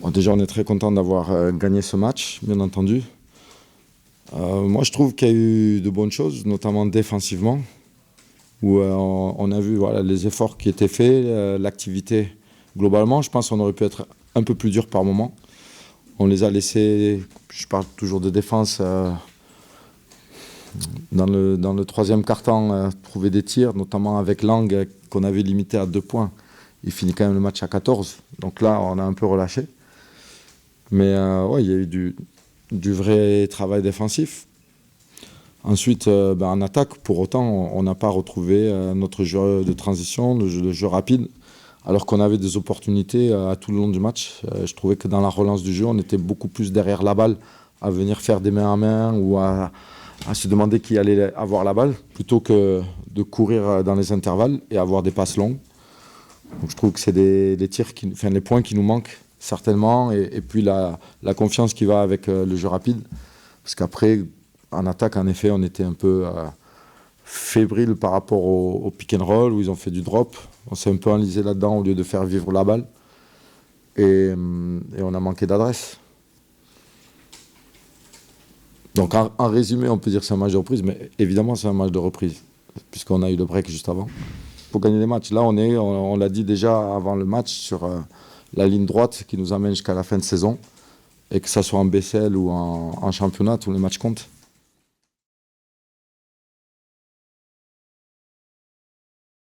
Bon, déjà, on est très content d'avoir gagné ce match, bien entendu. Moi, je trouve qu'il y a eu de bonnes choses, notamment défensivement, où on a vu voilà, les efforts qui étaient faits, l'activité globalement. Je pense qu'on aurait pu être un peu plus dur par moment. On les a laissés, je parle toujours de défense, dans le troisième quart-temps, trouver des tirs, notamment avec Lang, qu'on avait limité à 2 points. Il finit quand même le match à 14. Donc là, on a un peu relâché. Mais ouais, il y a eu du vrai travail défensif. Ensuite, en attaque, pour autant, on n'a pas retrouvé notre jeu de transition, le jeu rapide, alors qu'on avait des opportunités à tout le long du match. Je trouvais que dans la relance du jeu, on était beaucoup plus derrière la balle, à venir faire des mains à main ou à se demander qui allait avoir la balle, plutôt que de courir dans les intervalles et avoir des passes longues. Donc je trouve que c'est les points qui nous manquent certainement, et puis la confiance qui va avec le jeu rapide. Parce qu'après, en attaque, en effet, on était un peu fébrile par rapport au pick and roll, où ils ont fait du drop. On s'est un peu enlisé là-dedans au lieu de faire vivre la balle. Et on a manqué d'adresse. Donc en résumé, on peut dire que c'est un match de reprise, mais évidemment c'est un match de reprise, puisqu'on a eu le break juste avant. Pour gagner les matchs, là on l'a dit déjà avant le match, sur la ligne droite qui nous amène jusqu'à la fin de saison, et que ça soit en BCL ou en championnat, tous les matchs comptent.